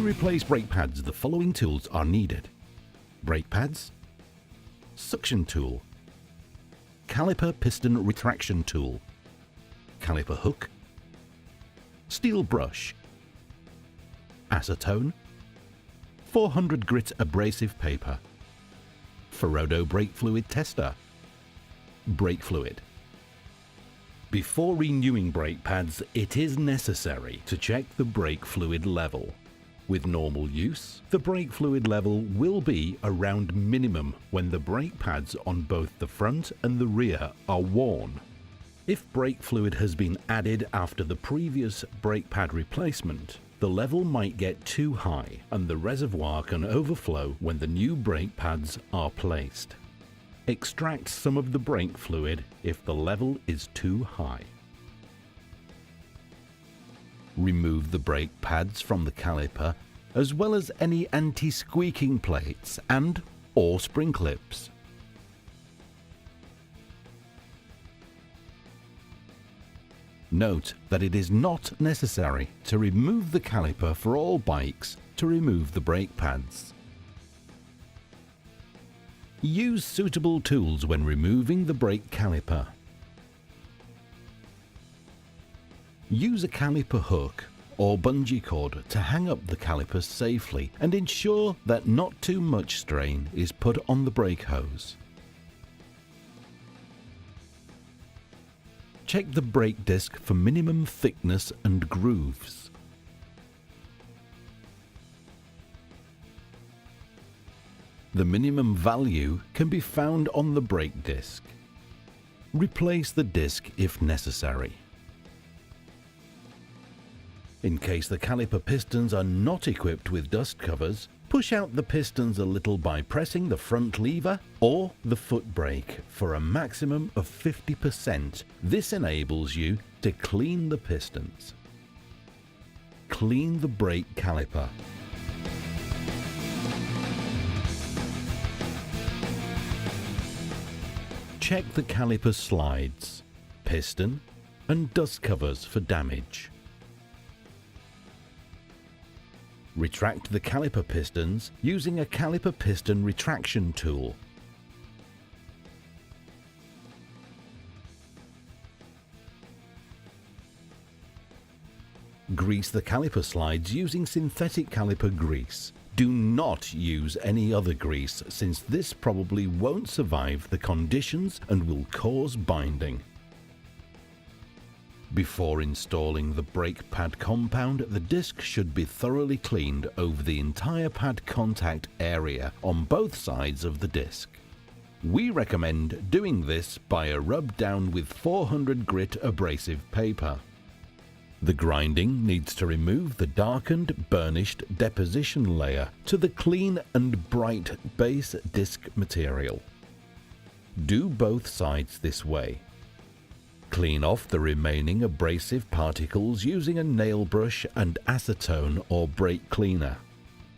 To replace brake pads, the following tools are needed: brake pads, suction tool, caliper piston retraction tool, caliper hook, steel brush, acetone, 400 grit abrasive paper, Ferodo brake fluid tester, brake fluid. Before renewing brake pads, it is necessary to check the brake fluid level. With normal use, the brake fluid level will be around minimum when the brake pads on both the front and the rear are worn. If brake fluid has been added after the previous brake pad replacement, the level might get too high and the reservoir can overflow when the new brake pads are placed. Extract some of the brake fluid if the level is too high. Remove the brake pads from the caliper as well as any anti-squeaking plates and/or spring clips. Note that it is not necessary to remove the caliper for all bikes to remove the brake pads. Use suitable tools when removing the brake caliper. Use a caliper hook or bungee cord to hang up the calipers safely and ensure that not too much strain is put on the brake hose. Check the brake disc for minimum thickness and grooves. The minimum value can be found on the brake disc. Replace the disc if necessary. In case the caliper pistons are not equipped with dust covers, push out the pistons a little by pressing the front lever or the foot brake for a maximum of 50%. This enables you to clean the pistons. Clean the brake caliper. Check the caliper slides, piston and dust covers for damage. Retract the caliper pistons using a caliper piston retraction tool. Grease the caliper slides using synthetic caliper grease. Do not use any other grease since this probably won't survive the conditions and will cause binding. Before installing the brake pad compound, the disc should be thoroughly cleaned over the entire pad contact area on both sides of the disc. We recommend doing this by a rub down with 400 grit abrasive paper. The grinding needs to remove the darkened, burnished deposition layer to the clean and bright base disc material. Do both sides this way. Clean off the remaining abrasive particles using a nail brush and acetone or brake cleaner.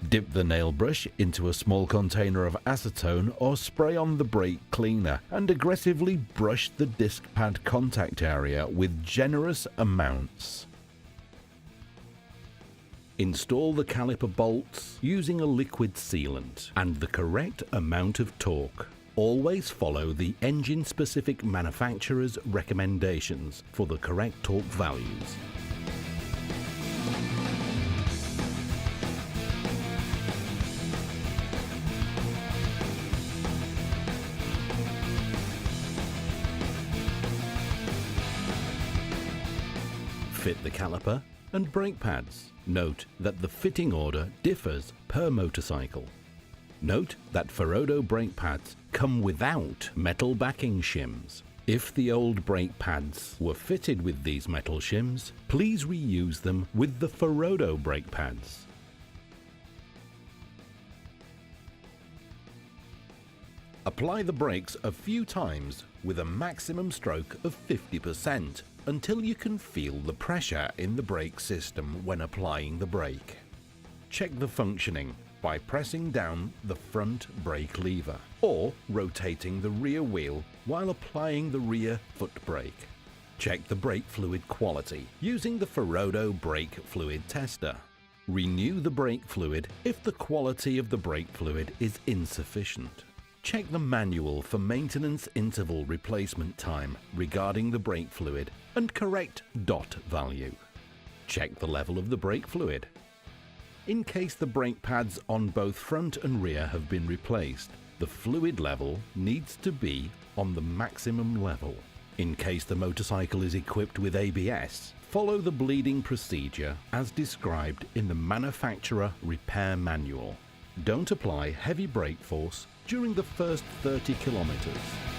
Dip the nail brush into a small container of acetone or spray on the brake cleaner and aggressively brush the disc pad contact area with generous amounts. Install the caliper bolts using a liquid sealant and the correct amount of torque. Always follow the engine-specific manufacturer's recommendations for the correct torque values. Fit the caliper and brake pads. Note that the fitting order differs per motorcycle. Note that Ferodo brake pads come without metal backing shims. If the old brake pads were fitted with these metal shims, please reuse them with the Ferodo brake pads. Apply the brakes a few times with a maximum stroke of 50% until you can feel the pressure in the brake system when applying the brake. Check the functioning by pressing down the front brake lever or rotating the rear wheel while applying the rear foot brake. Check the brake fluid quality using the Ferodo brake fluid tester. Renew the brake fluid if the quality of the brake fluid is insufficient. Check the manual for maintenance interval replacement time regarding the brake fluid and correct DOT value. Check the level of the brake fluid. In case the brake pads on both front and rear have been replaced, the fluid level needs to be on the maximum level. In case the motorcycle is equipped with ABS, follow the bleeding procedure as described in the manufacturer repair manual. Don't apply heavy brake force during the first 30 kilometers.